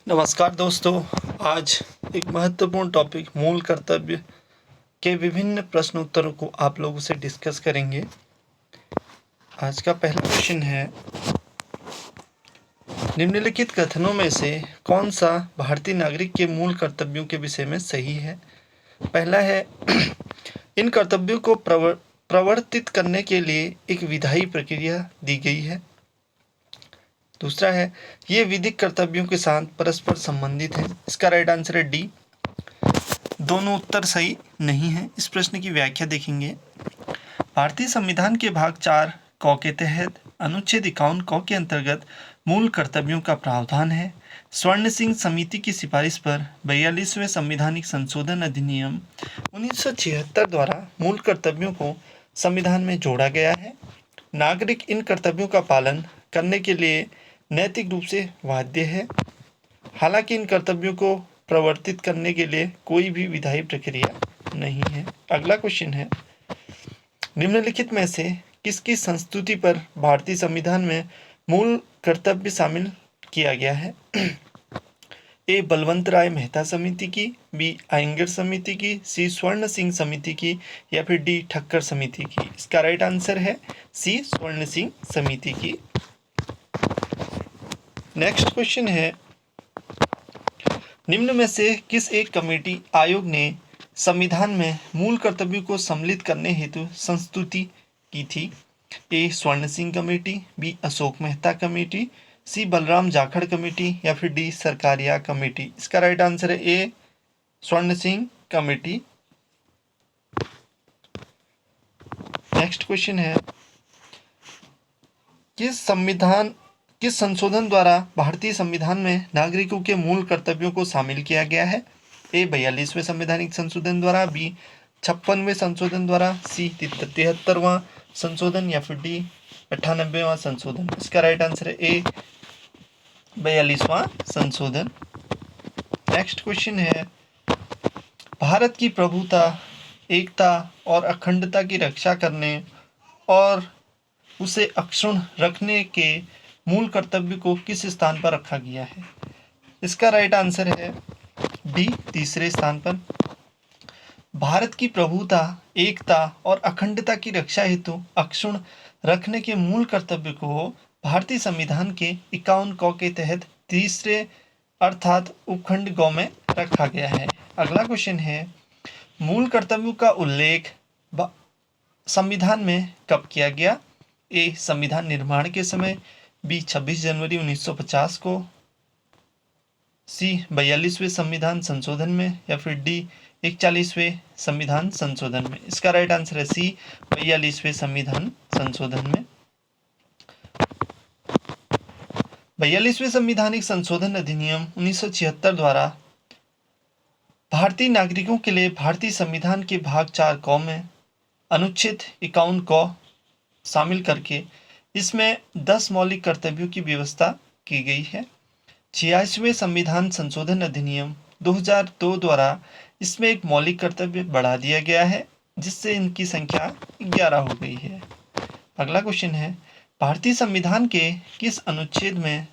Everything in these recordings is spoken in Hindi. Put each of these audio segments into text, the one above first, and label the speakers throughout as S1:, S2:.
S1: नमस्कार दोस्तों। आज एक महत्वपूर्ण टॉपिक मूल कर्तव्य के विभिन्न प्रश्न उत्तरों को आप लोगों से डिस्कस करेंगे। आज का पहला क्वेश्चन है, निम्नलिखित कथनों में से कौन सा भारतीय नागरिक के मूल कर्तव्यों के विषय में सही है। पहला है, इन कर्तव्यों को प्रवर्तित करने के लिए एक विधायी प्रक्रिया दी गई है। दूसरा है, ये विधिक कर्तव्यों के साथ परस्पर संबंधित है। इसका राइट आंसर है डी। दोनों उत्तर सही नहीं है। इस प्रश्न की व्याख्या देखेंगे। भारतीय संविधान के भाग 4 क के तहत अनुच्छेद 51 क के अंतर्गत मूल कर्तव्यों का प्रावधान है। स्वर्ण सिंह समिति की सिफारिश पर 42वें संवैधानिक संशोधन अधिनियम 1976 द्वारा मूल कर्तव्यों को संविधान में जोड़ा गया है। नागरिक इन कर्तव्यों का पालन करने के लिए नैतिक रूप से बाध्य है। हालांकि इन कर्तव्यों को प्रवर्तित करने के लिए कोई भी विधायी प्रक्रिया नहीं है। अगला क्वेश्चन है, निम्नलिखित में से किसकी संस्तुति पर भारतीय संविधान में मूल कर्तव्य शामिल किया गया है। ए बलवंत राय मेहता समिति की, बी आयंगर समिति की, सी स्वर्ण सिंह समिति की या फिर डी ठक्कर समिति की। इसका राइट आंसर है सी स्वर्ण सिंह समिति की। नेक्स्ट क्वेश्चन है, निम्न में से किस एक कमेटी आयोग ने संविधान में मूल कर्तव्यों को सम्मिलित करने हेतु संस्तुति की थी। A Swaran Singh committee, B Ashok Mehta committee, C Balram Jakhar committee या फिर डी सरकारिया कमेटी। इसका राइट आंसर है A Swaran Singh committee. Next question है, किस संशोधन द्वारा भारतीय संविधान में नागरिकों के मूल कर्तव्यों को शामिल किया गया है। ए 42वें संवैधानिक संशोधन द्वारा, बी 56वें संशोधन द्वारा, सी 73वां संशोधन या फिर डी 98वां संशोधन। इसका राइट आंसर है ए 42वां संशोधन। नेक्स्ट क्वेश्चन है, भारत की प्रभुता, एकता और अखंडता की रक्षा करने और उसे अक्षुण्ण रखने के मूल कर्तव्य को किस स्थान पर रखा गया है। इसका राइट आंसर है डी तीसरे स्थान पर। भारत की प्रभुता, एकता और अखंडता की रक्षा हेतु अक्षुण्ण रखने के मूल कर्तव्य को भारतीय संविधान के 51 क के तहत तीसरे अर्थात उपखंड ग में रखा गया है। अगला क्वेश्चन है, मूल कर्तव्यों का उल्लेख संविधान में कब किया गया। ए संविधान निर्माण के समय, बी 26 जनवरी 1950 को, सी 42वें संविधान संशोधन में या फिर डी 41वें संविधान संशोधन में। इसका राइट आंसर है सी 42वें संविधान संशोधन में। 42वें संवैधानिक संशोधन अधिनियम 1976 द्वारा भारतीय नागरिकों के लिए भारतीय संविधान के भाग 4 क में अनुच्छेद 51 क शामिल करके इसमें 10 मौलिक कर्तव्यों की व्यवस्था की गई है। 86वें संविधान संशोधन अधिनियम 2002 द्वारा इसमें एक मौलिक कर्तव्य बढ़ा दिया गया है, जिससे इनकी संख्या 11 हो गई है। अगला क्वेश्चन है, भारतीय संविधान के किस अनुच्छेद में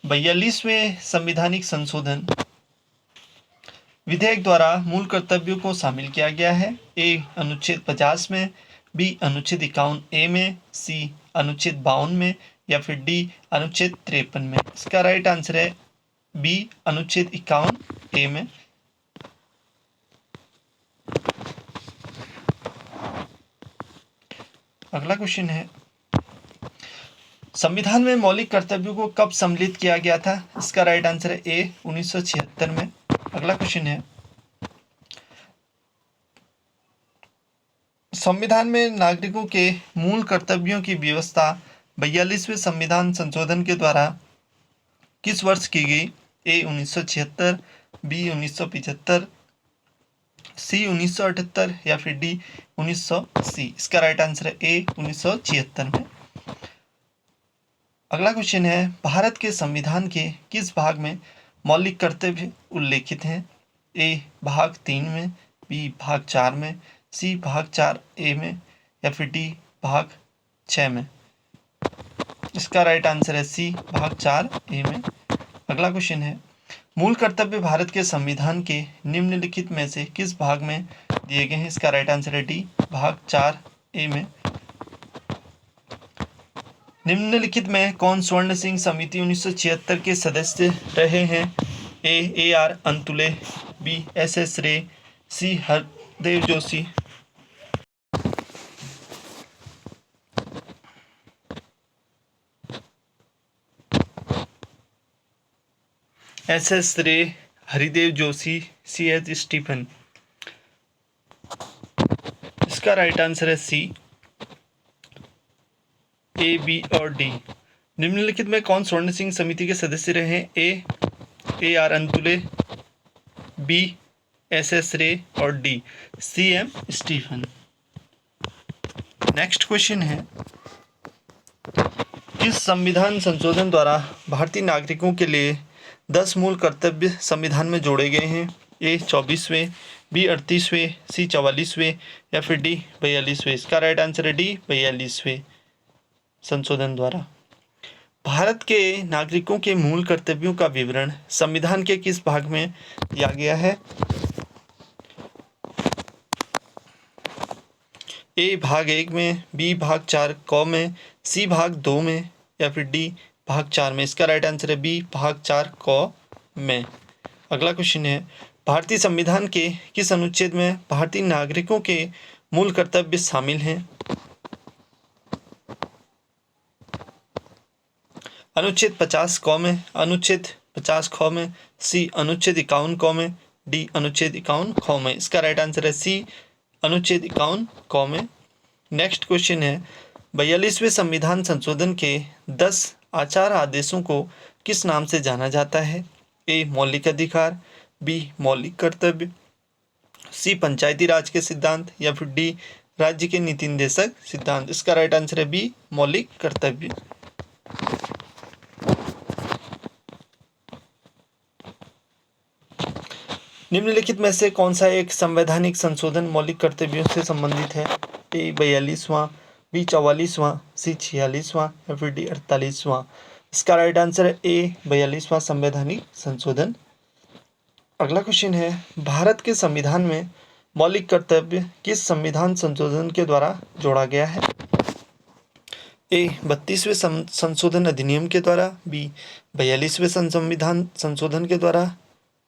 S1: 42वें संवैधानिक संशोधन विधेयक द्वारा मूल कर्तव्यों को शामिल किया गया है। ए अनुच्छेद 50 में, बी अनुच्छेद 51A में, सी अनुच्छेद 52 में या फिर डी अनुच्छेद 53 में। इसका राइट आंसर है बी अनुच्छेद 51A में। अगला क्वेश्चन है, संविधान में मौलिक कर्तव्यों को कब सम्मिलित किया गया था। इसका राइट आंसर है ए 1976 में। अगला क्वेश्चन है, संविधान में नागरिकों के मूल कर्तव्यों की व्यवस्था 42वें संविधान संशोधन के द्वारा किस वर्ष की गई। ए 1976, बी 1975, सी 1978 या फिर डी 1980। इसका राइट आंसर है ए 1976 में। अगला क्वेश्चन है, भारत के संविधान के किस भाग में मौलिक कर्तव्य उल्लेखित हैं। ए भाग 3 में, बी भाग 4 में, सी भाग 4A में या फिर डी भाग 6 में। इसका राइट आंसर है सी भाग 4A में। अगला क्वेश्चन है, मूल कर्तव्य भारत के संविधान के निम्नलिखित में से किस भाग में दिए गए हैं? इसका राइट आंसर है डी, भाग 4A में। निम्नलिखित में कौन स्वर्ण सिंह समिति 1976 के सदस्य रहे हैं? A R Antulay, B SS Ray, C Hardev Joshi. SS Ray, Haridev Joshi, CS Stephen. इसका राइट आंसर है सी, A, B और D। निम्नलिखित में कौन स्वर्ण सिंह समिति के सदस्य रहे हैं? A R Antulay, B SS Ray और D CM Stephen. Next question है, किस संविधान संशोधन द्वारा भारतीय नागरिकों के लिए 10 मूल कर्तव्य संविधान में जोड़े गए हैं? ए 24वें, बी 38वें, सी 44वें या फिर डी 42वें। इसका राइट आंसर है डी 42वें संशोधन द्वारा। भारत के नागरिकों के मूल कर्तव्यों का विवरण संविधान के किस भाग में दिया गया है? ए भाग 1 में, बी भाग 4 क में, सी भाग 2 में या फिर डी भाग 4 में। इसका राइट आंसर है बी भाग 4 क में। अगला क्वेश्चन है, भारतीय संविधान के किस अनुच्छेद में भारतीय नागरिकों के मूल कर्तव्य शामिल हैं? अनुच्छेद 50 क में, अनुच्छेद 50 ख में, सी अनुच्छेद 51 क में, डी अनुच्छेद 51 ख में। इसका राइट आंसर है सी अनुच्छेद 51 क में। नेक्स्ट क्वेश्चन है, 42वें संविधान संशोधन के 10 आचार आदेशों को किस नाम से जाना जाता है? ए मौलिक अधिकार, बी मौलिक कर्तव्य, सी पंचायती राज के सिद्धांत या फिर डी राज्य के नीति निर्देशक सिद्धांत। इसका राइट आंसर है बी मौलिक कर्तव्य। निम्नलिखित में से कौन सा एक संवैधानिक संशोधन मौलिक कर्तव्यों से संबंधित है? ए 42वां, बी 44वां, सी 46वां या फिर डी 48वां। इसका राइट आंसर है ए 42वां संवैधानिक संशोधन। अगला क्वेश्चन है, भारत के संविधान में मौलिक कर्तव्य किस संविधान संशोधन के द्वारा जोड़ा गया है? ए 32वें संशोधन अधिनियम के द्वारा, बी 42वें संविधान संशोधन के द्वारा,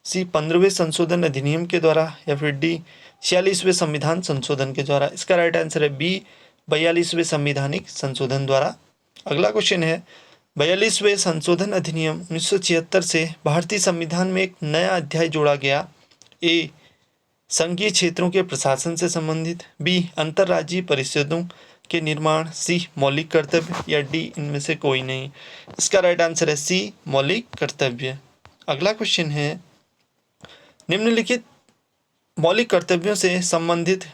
S1: सी 15वें संशोधन अधिनियम के द्वारा या फिर डी 46वें संविधान संशोधन के द्वारा। इसका राइट आंसर है बी 42वें संविधानिक संशोधन द्वारा। अगला क्वेश्चन है, 42वें संशोधन अधिनियम 1976 से भारतीय संविधान में एक नया अध्याय जोड़ा गया। ए संघीय क्षेत्रों के प्रशासन से संबंधित, बी अंतर्राज्यीय परिषदों के निर्माण, सी मौलिक कर्तव्य या डी इनमें से कोई नहीं। इसका राइट आंसर है सी मौलिक कर्तव्य। अगला क्वेश्चन है, निम्नलिखित मौलिक कर्तव्यों से संबंधित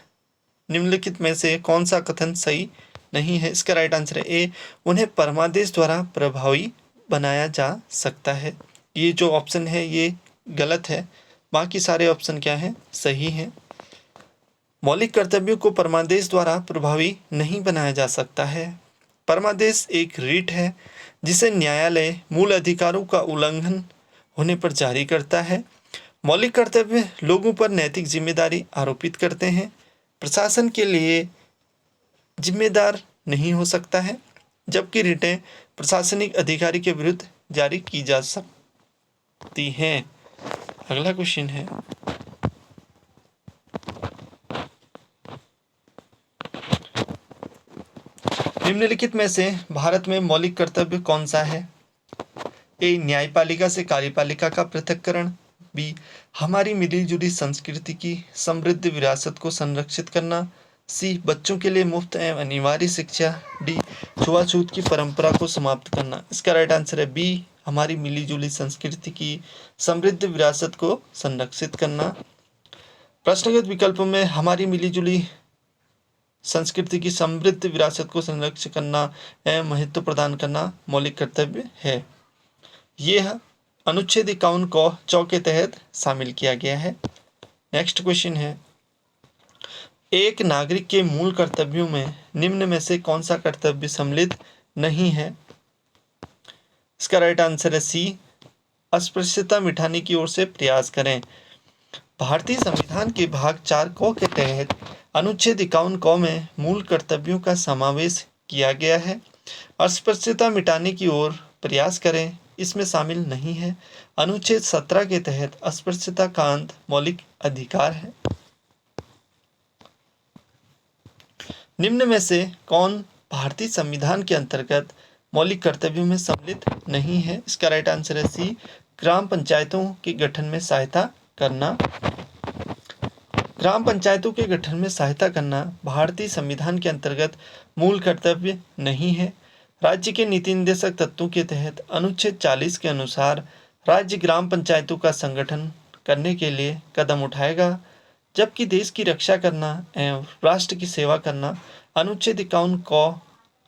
S1: निम्नलिखित में से कौन सा कथन सही नहीं है? इसका राइट आंसर है ए उन्हें परमादेश द्वारा प्रभावी बनाया जा सकता है। ये जो ऑप्शन है ये गलत है, बाकी सारे ऑप्शन क्या हैं? सही हैं। मौलिक कर्तव्यों को परमादेश द्वारा प्रभावी नहीं बनाया जा सकता है। परमादेश एक रीट है जिसे न्यायालय मूल अधिकारों का उल्लंघन होने पर जारी करता है। मौलिक कर्तव्य लोगों पर नैतिक जिम्मेदारी आरोपित करते हैं। प्रशासन के लिए जिम्मेदार नहीं हो सकता है, जबकि रिटें प्रशासनिक अधिकारी के विरुद्ध जारी की जा सकती हैं। अगला क्वेश्चन है, निम्नलिखित में से भारत में मौलिक कर्तव्य कौन सा है? ए न्यायपालिका से कार्यपालिका का पृथक्करण, बी हमारी मिलीजुली संस्कृति की समृद्ध विरासत को संरक्षित करना, सी बच्चों के लिए मुफ्त एवं अनिवार्य शिक्षा, डी छुआछूत की परंपरा को समाप्त करना। इसका राइट आंसर है बी हमारी मिलीजुली संस्कृति की समृद्ध विरासत को संरक्षित करना। प्रश्नगत विकल्पों में हमारी मिलीजुली संस्कृति की समृद्ध विरासत को संरक्षित करना एवं महत्व प्रदान करना मौलिक कर्तव्य है। यह अनुच्छेद 51 को च के तहत शामिल किया गया है। नेक्स्ट क्वेश्चन है, एक नागरिक के मूल कर्तव्यों में निम्न में से कौन सा कर्तव्य सम्मिलित नहीं है? इसका राइट आंसर है सी अस्पृश्यता मिटाने की ओर से प्रयास करें। भारतीय संविधान के भाग 4 क के तहत अनुच्छेद 51 क में मूल कर्तव्यों का समावेश किया गया है। अस्पृश्यता मिटाने की ओर प्रयास करें इसमें शामिल नहीं है। अनुच्छेद 17 के तहत अस्पृश्यता का अंत मौलिक अधिकार है। निम्न में से कौन भारतीय संविधान के अंतर्गत मौलिक कर्तव्यों में सम्मिलित नहीं है? इसका राइट आंसर है सी, ग्राम पंचायतों के गठन में सहायता करना। ग्राम पंचायतों के गठन में सहायता करना भारतीय संविधान के अंतर्गत मूल कर्तव्य नहीं है। राज्य के नीति निर्देशक तत्वों के तहत अनुच्छेद 40 के अनुसार राज्य ग्राम पंचायतों का संगठन करने के लिए कदम उठाएगा, जबकि देश की रक्षा करना एवं राष्ट्र की सेवा करना अनुच्छेद 51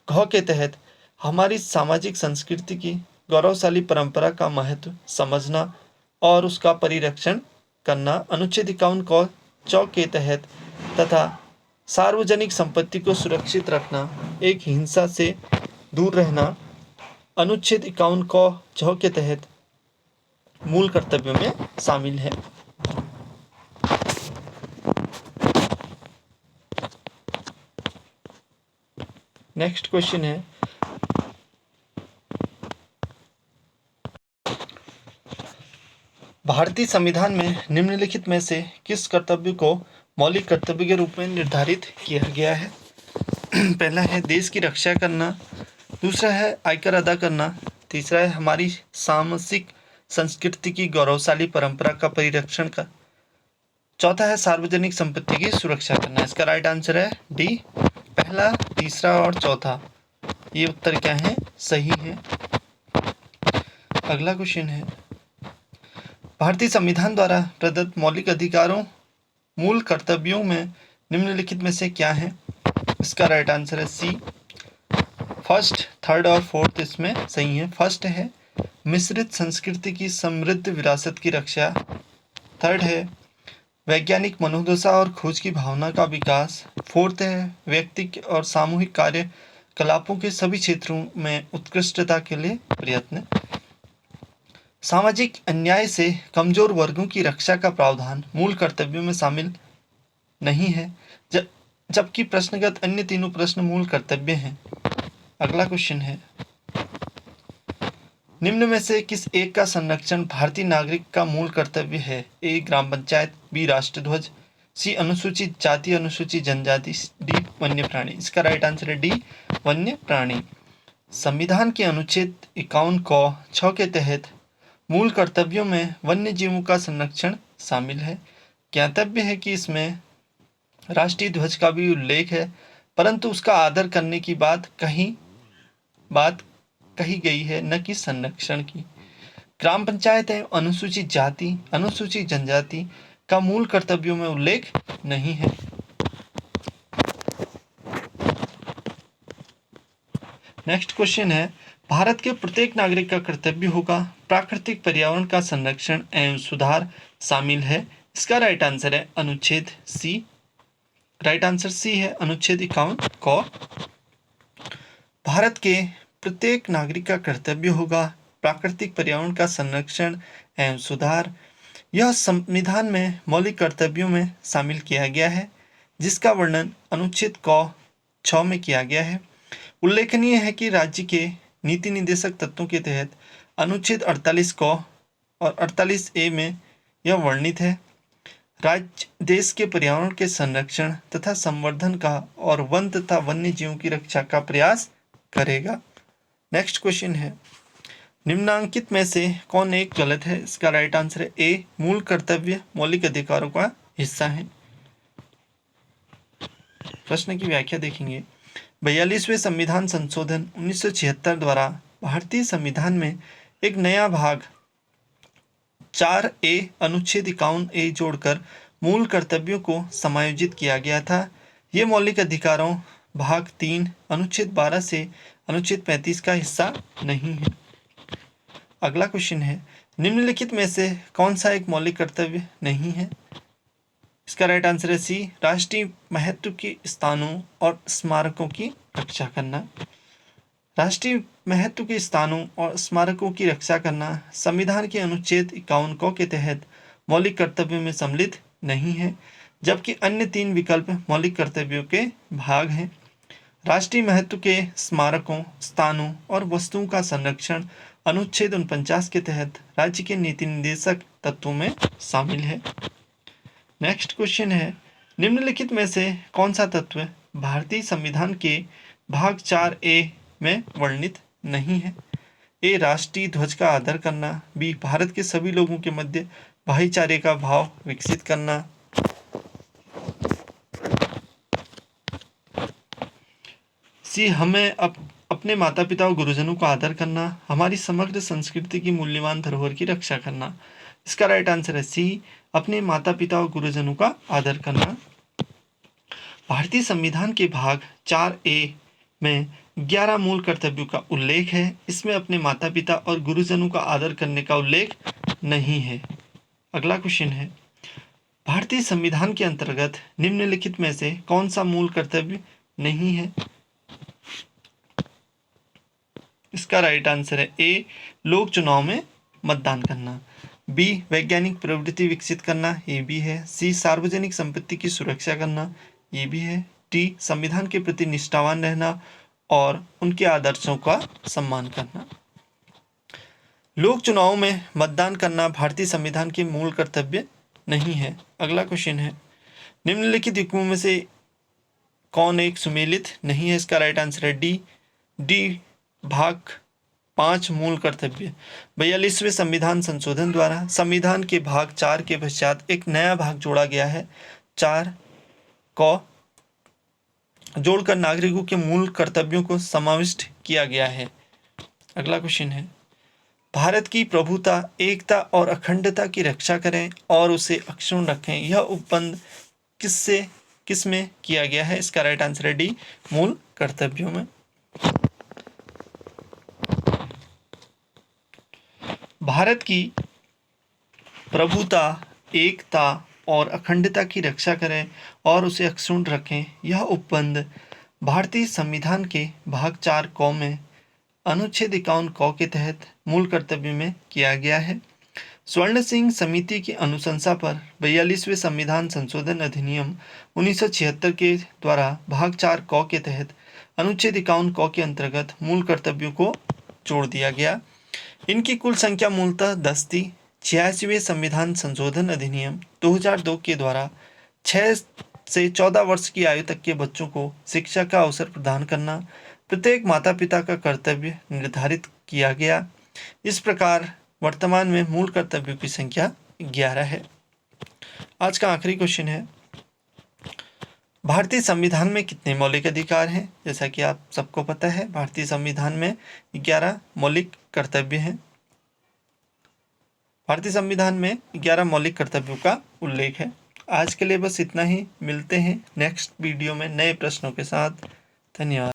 S1: क के तहत हमारी सामाजिक संस्कृति की गौरवशाली परंपरा का महत्व समझना और उसका परिरक्षण करना अनुच्छेद 51 क के तहत तथा सार्वजनिक संपत्ति को सुरक्षित रखना, एक हिंसा से दूर रहना अनुच्छेद 51 क के तहत मूल कर्तव्यों में शामिल है। नेक्स्ट क्वेश्चन है, भारतीय संविधान में निम्नलिखित में से किस कर्तव्य को मौलिक कर्तव्य के रूप में निर्धारित किया गया है? पहला है देश की रक्षा करना, दूसरा है आयकर अदा करना, तीसरा है हमारी सामाजिक संस्कृति की गौरवशाली परंपरा का परिरक्षण का, चौथा है सार्वजनिक संपत्ति की सुरक्षा करना। इसका राइट आंसर है डी, पहला, तीसरा और चौथा। ये उत्तर क्या है? सही है। अगला क्वेश्चन है, भारतीय संविधान द्वारा प्रदत्त मौलिक अधिकारों मूल कर्तव्यों में निम्नलिखित में से क्या है? इसका राइट आंसर है सी, फर्स्ट, थर्ड और फोर्थ इसमें सही है। फर्स्ट है मिश्रित संस्कृति की समृद्ध विरासत की रक्षा, थर्ड है वैज्ञानिक मनोदशा और खोज की भावना का विकास, फोर्थ है व्यक्ति और सामूहिक कार्यकलापों के सभी क्षेत्रों में उत्कृष्टता के लिए प्रयत्न, सामाजिक अन्याय से कमजोर वर्गों की रक्षा का प्रावधान मूल कर्तव्यों में शामिल नहीं है, जबकि प्रश्नगत अन्य तीनों प्रश्न मूल कर्तव्य हैं। अगला क्वेश्चन है, निम्न में से किस एक का संरक्षण भारतीय नागरिक का मूल कर्तव्य है? ए ग्राम पंचायत, बी राष्ट्रध्वज, सी अनुसूचित जाति अनुसूचित जनजाति, डी वन्य प्राणी। इसका राइट आंसर है डी, वन्य प्राणी। संविधान के अनुच्छेद 51 क 6 के तहत मूल कर्तव्यों में वन्य जीवों का संरक्षण शामिल है। ज्ञातव्य है कि इसमें राष्ट्रीय ध्वज का भी उल्लेख है, परंतु उसका आदर करने की बात कही गई है, न कि संरक्षण की। ग्राम पंचायत एवं अनुसूचित जाति अनुसूचित जनजाति का मूल कर्तव्यों में उल्लेख नहीं है। नेक्स्ट क्वेश्चन है, भारत के प्रत्येक नागरिक का कर्तव्य होगा प्राकृतिक पर्यावरण का संरक्षण एवं सुधार शामिल है। इसका राइट आंसर है अनुच्छेद सी, राइट आंसर सी है अनुच्छेद 51 क। भारत के प्रत्येक नागरिक का कर्तव्य होगा प्राकृतिक पर्यावरण का संरक्षण एवं सुधार। यह संविधान में मौलिक कर्तव्यों में शामिल किया गया है, जिसका वर्णन अनुच्छेद क 6 में किया गया है। उल्लेखनीय है कि राज्य के नीति निर्देशक तत्वों के तहत अनुच्छेद 48 क और 48 ए में यह वर्णित है। राज्य देश के पर्यावरण के संरक्षण तथा संवर्धन का और वन तथा वन्य जीवों की रक्षा का प्रयास करेगा। नेक्स्ट क्वेश्चन है, निम्नांकित में से कौन एक गलत है? इसका राइट आंसर है ए, मूल कर्तव्य मौलिक अधिकारों का हिस्सा है। प्रश्न की व्याख्या देखेंगे, 42वें संविधान संशोधन 1976 द्वारा भारतीय संविधान में एक नया भाग 4A अनुच्छेद 51A जोड़कर मूल कर्तव्यों को समायोजित किया गया था। ये मौलिक अधिकारों भाग 3 अनुच्छेद 12 से अनुच्छेद 35 का हिस्सा नहीं है। अगला क्वेश्चन है, निम्नलिखित में से कौन सा एक मौलिक कर्तव्य नहीं है? इसका राइट आंसर है सी, राष्ट्रीय महत्व के स्थानों और स्मारकों की रक्षा करना। राष्ट्रीय महत्व के स्थानों और स्मारकों की रक्षा करना संविधान के अनुच्छेद 51 क के तहत मौलिक कर्तव्यों में सम्मिलित नहीं है, जबकि अन्य 3 विकल्प मौलिक कर्तव्यों के भाग हैं। राष्ट्रीय महत्व के स्मारकों, स्थानों और वस्तुओं का संरक्षण अनुच्छेद 49 के तहत राज्य के नीति निर्देशक तत्वों में शामिल है। नेक्स्ट क्वेश्चन है, निम्नलिखित में से कौन सा तत्व भारतीय संविधान के भाग 4A में वर्णित नहीं है? ए. राष्ट्रीय ध्वज का आदर करना, बी. भारत के सभी लोगों के मध्य भाईचारे का भाव विकसित करना, सी. हमें अपने माता पिता और गुरुजनों का आदर करना, हमारी समग्र संस्कृति की मूल्यवान धरोहर की रक्षा करना। इसका राइट आंसर है सी. अपने माता पिता और गुरुजनों का आदर करना। भारतीय संविधान के भाग 4A में 11 मूल कर्तव्यों का उल्लेख है। इसमें अपने माता पिता और गुरुजनों का आदर करने का उल्लेख नहीं है। अगला क्वेश्चन है, भारतीय संविधान के अंतर्गत निम्नलिखित में से कौन सा मूल कर्तव्य नहीं है? इसका राइट आंसर है ए. लोक चुनाव में मतदान करना, बी. वैज्ञानिक प्रवृत्ति विकसित करना, ये भी है, सी. सार्वजनिक संपत्ति की सुरक्षा करना, ये भी है, डी. संविधान के प्रति निष्ठावान रहना और उनके आदर्शों का सम्मान करना। लोक चुनाव में मतदान करना भारतीय संविधान के मूल कर्तव्य नहीं है। अगला क्वेश्चन है, निम्नलिखित युग्मों में से कौन एक सुमेलित नहीं है? इसका राइट आंसर है डी. भाग 5 मूल कर्तव्य। 42वें संविधान संशोधन द्वारा संविधान के भाग 4 के पश्चात एक नया भाग जोड़ा गया है। 4 को जोड़कर नागरिकों के मूल कर्तव्यों को समाविष्ट किया गया है। अगला क्वेश्चन है, भारत की प्रभुता, एकता और अखंडता की रक्षा करें और उसे अक्षुण्ण रखें, यह उपबंध किस में किया गया है? इसका राइट आंसर है डी. मूल कर्तव्यों में। भारत की प्रभुता, एकता और अखंडता की रक्षा करें और उसे अक्षुण्ण रखें, यह उपबंध भारतीय संविधान के भाग 4 क में अनुच्छेद 51 क के तहत मूल कर्तव्य में किया गया है। स्वर्ण सिंह समिति की अनुशंसा पर 42वें संविधान संशोधन अधिनियम 1976 के द्वारा भाग 4 क के तहत अनुच्छेद 51 क के अंतर्गत मूल कर्तव्यों को जोड़ दिया गया। इनकी कुल संख्या मूलतः 10 थी। 86वें संविधान संशोधन अधिनियम 2002 के द्वारा 6 से 14 वर्ष की आयु तक के बच्चों को शिक्षा का अवसर प्रदान करना प्रत्येक माता पिता का कर्तव्य निर्धारित किया गया। इस प्रकार वर्तमान में मूल कर्तव्यों की संख्या 11 है। आज का आखिरी क्वेश्चन है, भारतीय संविधान में कितने मौलिक अधिकार हैं? जैसा कि आप सबको पता है, भारतीय संविधान में 11 मौलिक कर्तव्य हैं। भारतीय संविधान में 11 मौलिक कर्तव्यों का उल्लेख है। आज के लिए बस इतना ही। मिलते हैं नेक्स्ट वीडियो में नए प्रश्नों के साथ। धन्यवाद।